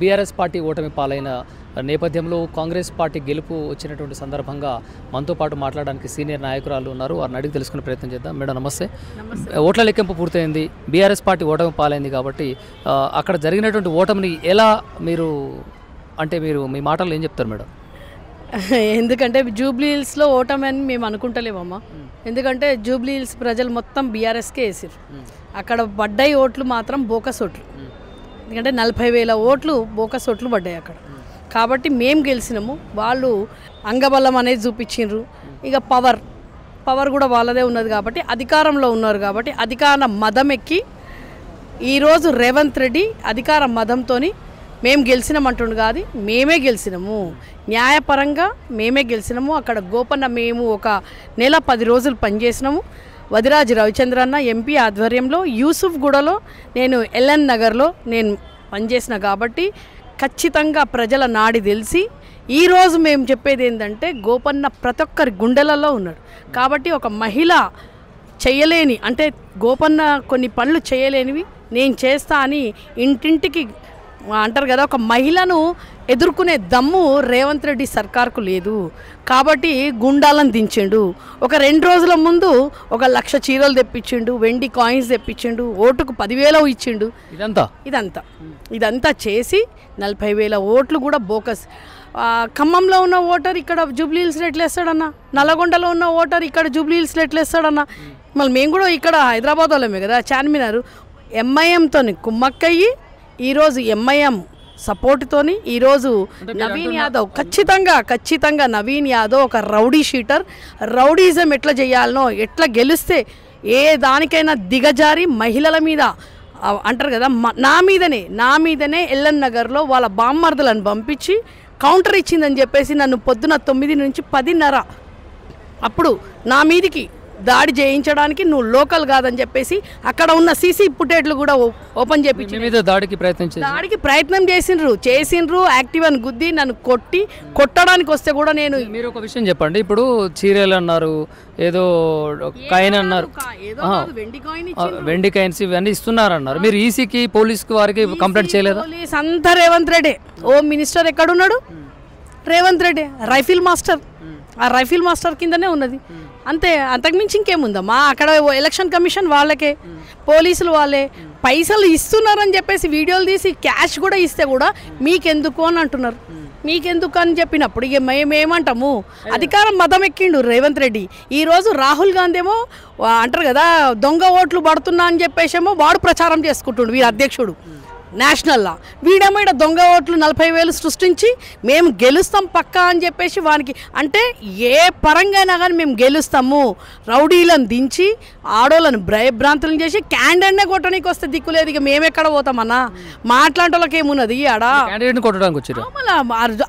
BRS party ఓటమి పాలైన నేపథ్యంలో కాంగ్రెస్ పార్టీ గెలుపు వచ్చినటువంటి సందర్భంగా మనతో పాటు మాట్లాడడానికి సీనియర్ నాయకురాలు ఉన్నారు. వారిని అడిగి తెలుసుకునే ప్రయత్నం చేద్దాం. మేడం నమస్తే. ఓట్ల లెక్కింపు పూర్తయింది, బీఆర్ఎస్ పార్టీ ఓటమి పాలైంది కాబట్టి అక్కడ జరిగినటువంటి ఓటమిని ఎలా మీరు మీరు మీ మాటల్లో ఏం చెప్తారు మేడం? ఎందుకంటే జూబ్లీ హిల్స్లో ఓటమి అని మేము అనుకుంటలేమమ్మా. ఎందుకంటే జూబ్లీ హిల్స్ ప్రజలు మొత్తం బీఆర్ఎస్కే వేసారు. అక్కడ పడ్డాయి ఓట్లు మాత్రం బోకస్ ఓట్లు. ఎందుకంటే 40,000 ఓట్లు బోకస్ ఓట్లు పడ్డాయి అక్కడ. కాబట్టి మేము గెలిచినాము, వాళ్ళు అంగబలం అనేది చూపించిండ్రు. ఇక పవర్ కూడా వాళ్ళదే ఉన్నది కాబట్టి అధికారంలో ఉన్నారు కాబట్టి అధికార మదం ఎక్కి ఈరోజు రేవంత్ రెడ్డి అధికార మదంతో మేము గెలిచినామంటుండు కాదు, మేమే గెలిచినాము, న్యాయపరంగా మేమే గెలిచినాము. అక్కడ గోపన్న మేము ఒక నెల 10 రోజులు పనిచేసినాము. వదిరాజు రవిచంద్రన్న ఎంపీ ఆధ్వర్యంలో యూసుఫ్గూడలో నేను ఎల్ఎన్ నగర్లో నేను పనిచేసిన కాబట్టి ఖచ్చితంగా ప్రజల నాడి తెలిసి ఈరోజు మేము చెప్పేది ఏంటంటే గోపన్న ప్రతి ఒక్కరి గుండెలలో ఉన్నాడు. కాబట్టి ఒక మహిళ చేయలేని అంటే గోపన్న కొన్ని పనులు చేయలేనివి నేను చేస్తా అని ఇంటింటికి అంటారు కదా, ఒక మహిళను ఎదుర్కొనే దమ్ము రేవంత్ రెడ్డి సర్కార్కు లేదు. కాబట్టి గుండాలను దించిండు. ఒక 2 రోజుల ముందు 1,00,000 చీరలు తెప్పించిండు, వెండి కాయిన్స్ తెప్పించిండు, ఓటుకు 10,000 ఇచ్చిండు. ఇదంతా చేసి 40,000 ఓట్లు కూడా బోకస్. ఖమ్మంలో ఉన్న ఓటర్ ఇక్కడ జూబ్లీ హిల్స్లో ఎట్లా వేస్తాడన్న, నల్లగొండలో ఉన్న ఓటర్ ఇక్కడ జూబ్లీ హిల్స్లో ఎట్లా వేస్తాడన్న. మళ్ళీ మేము కూడా ఇక్కడ హైదరాబాద్ వాళ్ళమే కదా, చార్మినార్ ఎంఐఎంతో కుమ్మక్కయ్యి ఈరోజు ఎంఐఎం సపోర్ట్తోని ఈరోజు నవీన్ యాదవ్ ఖచ్చితంగా నవీన్ యాదవ్ ఒక రౌడీ షీటర్. రౌడీజం ఎట్లా చేయాలనో, ఎట్లా గెలిస్తే ఏ దానికైనా దిగజారి మహిళల మీద అంటారు కదా, నా మీదనే ఎల్ఎన్ నగర్లో వాళ్ళ బామ్మర్దులను పంపించి కౌంటర్ ఇచ్చిందని చెప్పేసి నన్ను పొద్దున 9 నుంచి 10:30 అప్పుడు నా మీదికి దాడి చేయించడానికి నువ్వు లోకల్ కాదని చెప్పేసి అక్కడ ఉన్న సీసీ ఫుటేజ్లు కూడా ఓపెన్ చేయించి దాడికి ప్రయత్నం చేసిండ్రు. యాక్టివ్ని గుద్ది నన్ను కొట్టడానికి వస్తే కూడా నేను. మీరు ఒక విషయం చెప్పండి, ఇప్పుడు చీరలు అన్నారు, ఏదో కాయిన్ అన్నారు, వెండి కాయిన్స్ ఇవన్నీ ఇస్తున్నారన్నారు. మీరు ఈసీకి పోలీస్కి వారికి కంప్లైంట్ చేయలేదా? పోలీస్ అంతా రేవంత్ రెడ్డి. హోమ్ మినిస్టర్ ఎక్కడున్నాడు? Revanth Reddy rifle master. ఆ రైఫిల్ మాస్టర్ కిందనే ఉన్నది అంతే, అంతకుమించి ఇంకేముందమ్మా. అక్కడ ఎలక్షన్ కమిషన్ వాళ్ళకే, పోలీసులు వాళ్ళే. పైసలు ఇస్తున్నారని చెప్పేసి వీడియోలు తీసి క్యాష్ కూడా ఇస్తే కూడా మీకెందుకు అని అంటున్నారు. మీకెందుకు అని చెప్పినప్పుడు ఇక మేమేమంటాము? అధికారం మదం ఎక్కిండు రేవంత్ రెడ్డి. ఈరోజు రాహుల్ గాంధీ ఏమో అంటారు కదా దొంగ ఓట్లు పడుతున్నా అని చెప్పేసేమో వాడు ప్రచారం చేసుకుంటుండు వీరు అధ్యక్షుడు నేషనల్లా. వీడేమో ఇక్కడ దొంగ ఓట్లు 40,000 సృష్టించి మేము గెలుస్తాం పక్కా అని చెప్పేసి వానికి అంటే ఏ పరంగా అయినా కానీ మేము గెలుస్తాము. రౌడీలను దించి ఆడోళ్ళను భయభ్రాంతులను చేసి క్యాండిడేట్నే కొట్టడానికి వస్తే దిక్కులేదు. ఇక మేమెక్కడ పోతామన్నా? మాట్లాడే వాళ్ళకి ఏమున్నది ఆడ కొట్టడానికి వచ్చారు.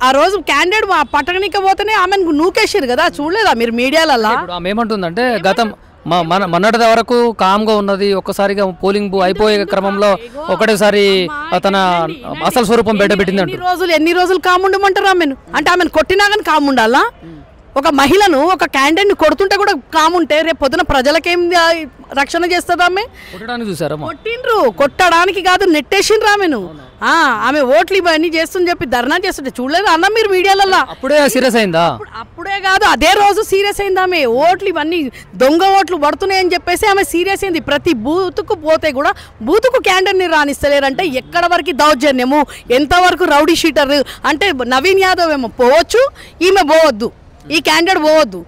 ఆ రోజు క్యాండిడేట్ పట్టడానికి పోతేనే ఆమెను నూకేసారు కదా, చూడలేదా మీరు మీడియాలలో? ఏమంటుందంటే గతం మొన్నటి వరకు కామ్గా ఉన్నది, ఒక్కసారిగా పోలింగ్ అయిపోయే క్రమంలో ఒకటేసారి తన అసలు స్వరూపం బయటపెట్టింది. ఎన్ని రోజులు కాముండమంటారు ఆమెను? అంటే ఆమెను కొట్టినా కానీ కాముండాలా? ఒక మహిళను ఒక క్యాండిడేట్ని కొడుతుంటే కూడా కాముంటే రేపు పొద్దున ప్రజలకేం రక్షణ చేస్తుంది? ఆమె కొట్టడానికి కాదు, నెట్టేసిండ్రు ఆమెను. ఆమె ఓట్లు ఇవన్నీ చేస్తుందని చెప్పి ధర్నా చేస్తుంటే చూడలేదు అన్న మీరు మీడియాలలో? అప్పుడే సీరియస్ అయిందా? అప్పుడే కాదు, అదే రోజు సీరియస్ అయింది ఆమె. ఓట్లు ఇవన్నీ దొంగ ఓట్లు పడుతున్నాయని చెప్పేసి ఆమె సీరియస్ అయింది. ప్రతి బూతుకు పోతే కూడా బూతుకు క్యాండిడేట్ని రాణిస్తలేరంటే ఎక్కడ వరకు దౌర్జన్యము, ఎంతవరకు రౌడీ షీటర్ అంటే నవీన్ యాదవ్ ఏమో పోవచ్చు, ఈమె పోవద్దు, ఈ క్యాండిడేట్ పోవద్దు.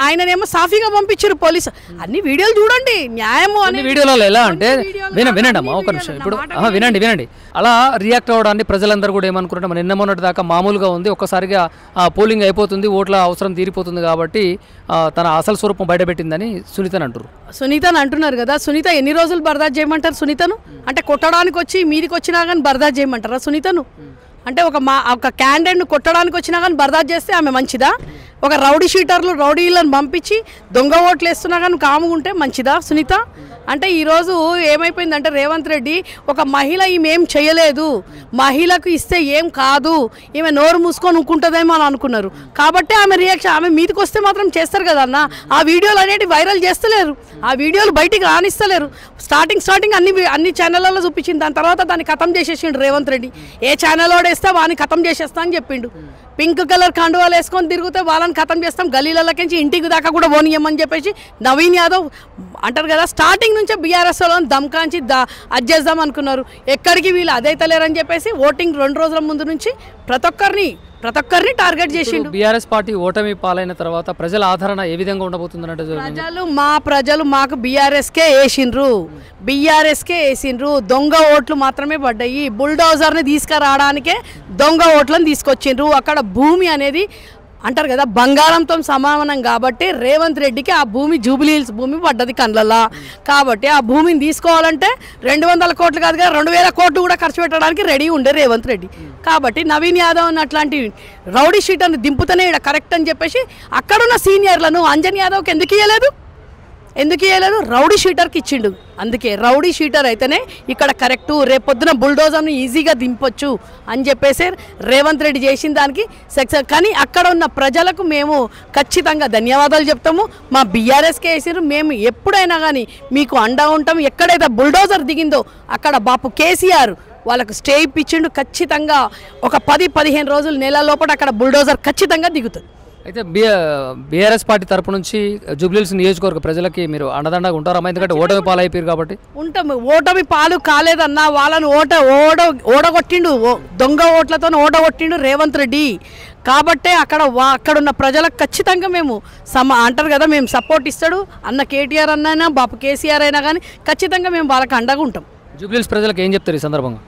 ఆయననేమో సాఫీగా పంపించారు పోలీసు. అన్ని వీడియోలు చూడండి, న్యాయము అనే వీడియోలలో ఎలా అంటే వినండి అమ్మా ఒక నిమిషం. ఇప్పుడు వినండి అలా రియాక్ట్ అవ్వడాన్ని ప్రజలందరూ కూడా ఏమనుకుంటాం, నిన్న మొన్నటి దాకా మామూలుగా ఉంది, ఒక్కసారిగా పోలింగ్ అయిపోతుంది, ఓట్ల అవసరం తీరిపోతుంది కాబట్టి తన అసలు స్వరూపం బయటపెట్టిందని సునీతని అంటున్నారు కదా. సునీత ఎన్ని రోజులు బర్దాష్ చేయమంటారు సునీతను? అంటే కొట్టడానికి వచ్చి మీదికి వచ్చినా కానీ బర్దాష్ చేయమంటారా సునీతను? అంటే ఒక క్యాండిడేట్ను కొట్టడానికి వచ్చినా కానీ బర్దాష్ చేస్తే ఆమె మంచిదా? ఒక రౌడీ షీటర్లు రౌడీలను పంపించి దొంగ ఓట్లు వేస్తున్నా కానీ కాముకుంటే మంచిదా సునీత? అంటే ఈరోజు ఏమైపోయిందంటే రేవంత్ రెడ్డి ఒక మహిళ ఈమె ఏం చేయలేదు, మహిళకు ఇస్తే ఏం కాదు, ఈమె నోరు మూసుకొని ఉక్కుంటుందేమో అని అనుకున్నారు. కాబట్టి ఆమె రియాక్షన్, ఆమె మీదకి వస్తే మాత్రం చేస్తారు కదా అన్న. ఆ వీడియోలు అనేవి వైరల్ చేస్తలేరు, ఆ వీడియోలు బయటికి రానిస్తలేరు. స్టార్టింగ్ అన్ని ఛానళ్ళలో చూపించింది, దాని తర్వాత దాన్ని ఖతం చేసేసిండు రేవంత్ రెడ్డి. ఏ ఛానల్ వేస్తే వాడిని ఖతం చేసేస్తా అని చెప్పిండు. పింక్ కలర్ కండువాలు వేసుకొని తిరిగితే వాళ్ళని ఖతం చేస్తాం, గలీలకి ఇంటికి దాకా కూడా పోనీయమని చెప్పేసి నవీన్ యాదవ్ అంటారు కదా. స్టార్టింగ్ నుంచే బీఆర్ఎస్ వాళ్ళని దమ్కాంచి అది చేద్దాం అనుకున్నారు. ఎక్కడికి వీళ్ళు అదైతే లేరని చెప్పేసి ఓటింగ్ 2 రోజుల ముందు నుంచి ప్రతి ఒక్కరిని టార్గెట్ చేసిండు. బీఆర్ఎస్ పార్టీ ఓటమి పాలైన తర్వాత ప్రజల ఆదరణ ఏ విధంగా ఉండబోతుందంటే ప్రజలు మాకు బీఆర్ఎస్కే వేసిండ్రు. దొంగ ఓట్లు మాత్రమే పడ్డాయి. బుల్డోజర్ని తీసుకురావడానికే దొంగ ఓట్లను తీసుకొచ్చిండ్రు. అక్కడ భూమి అనేది అంటారు కదా బంగారంతో సమానం కాబట్టి రేవంత్ రెడ్డికి ఆ భూమి జూబ్లీ హిల్స్ భూమి పడ్డది కండ్లలా. కాబట్టి ఆ భూమిని తీసుకోవాలంటే 200 కోట్లు కాదు కదా 2000 కోట్లు కూడా ఖర్చు పెట్టడానికి రెడీ ఉండే రేవంత్ రెడ్డి. కాబట్టి నవీన్ యాదవ్ అట్లాంటి రౌడీ షీటర్ని దింపుతూనే ఇక్కడ కరెక్ట్ అని చెప్పేసి అక్కడున్న సీనియర్లను అంజన్ యాదవ్కి ఎందుకు ఇవ్వలేదు? రౌడీ షీటర్కి ఇచ్చిండు. అందుకే రౌడీ షీటర్ అయితేనే ఇక్కడ కరెక్టు, రేపొద్దున బుల్డోజర్ని ఈజీగా దింపొచ్చు అని చెప్పేసి రేవంత్ రెడ్డి చేసిన దానికి సక్సెస్. కానీ అక్కడ ఉన్న ప్రజలకు మేము ఖచ్చితంగా ధన్యవాదాలు చెప్తాము. మా బీఆర్ఎస్కే వేసారు, మేము ఎప్పుడైనా కానీ మీకు అండా ఉంటాం. ఎక్కడైతే బుల్డోజర్ దిగిందో అక్కడ బాపు కేసీఆర్ వాళ్ళకు స్టే ఇప్పించిండు. ఖచ్చితంగా ఒక 10-15 రోజులు నెల లోపల అక్కడ బుల్డోజర్ ఖచ్చితంగా దిగుతుంది. అయితే బీఆర్ఎస్ పార్టీ తరపు నుంచి జూబ్లీహిల్స్ నియోజకవర్గ ప్రజలకి మీరు అండదండగా ఉంటారమ్మా? ఎందుకంటే ఓటమి పాలు అయిపోయారు కాబట్టి. ఉంటాము. ఓటమి పాలు కాలేదన్నా, వాళ్ళని ఓడగొట్టిండు, దొంగ ఓట్లతో ఓడగొట్టిండు రేవంత్ రెడ్డి. కాబట్టే అక్కడున్న ప్రజలకు ఖచ్చితంగా మేము అంటారు కదా, మేము సపోర్ట్ ఇస్తాడు అన్న కేటీఆర్ అన్నైనా బాపు కేసీఆర్ అయినా కానీ ఖచ్చితంగా మేము వాళ్ళకి అండగా ఉంటాం. జూబ్లీహిల్స్ ప్రజలకు ఏం చెప్తారు ఈ సందర్భంగా?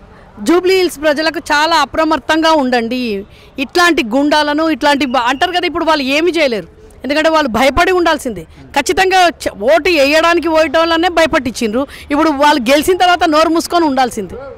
జూబ్లీ హిల్స్ ప్రజలకు చాలా అప్రమత్తంగా ఉండండి. ఇట్లాంటి గుండాలను అంటారు కదా, ఇప్పుడు వాళ్ళు ఏమి చేయలేరు, ఎందుకంటే వాళ్ళు భయపడి ఉండాల్సిందే. ఖచ్చితంగా ఓటు వేయడానికి పోయేటోళ్ళనే భయపట్టించిండ్రు. ఇప్పుడు వాళ్ళు గెలిచిన తర్వాత నోరు మూసుకొని ఉండాల్సిందే.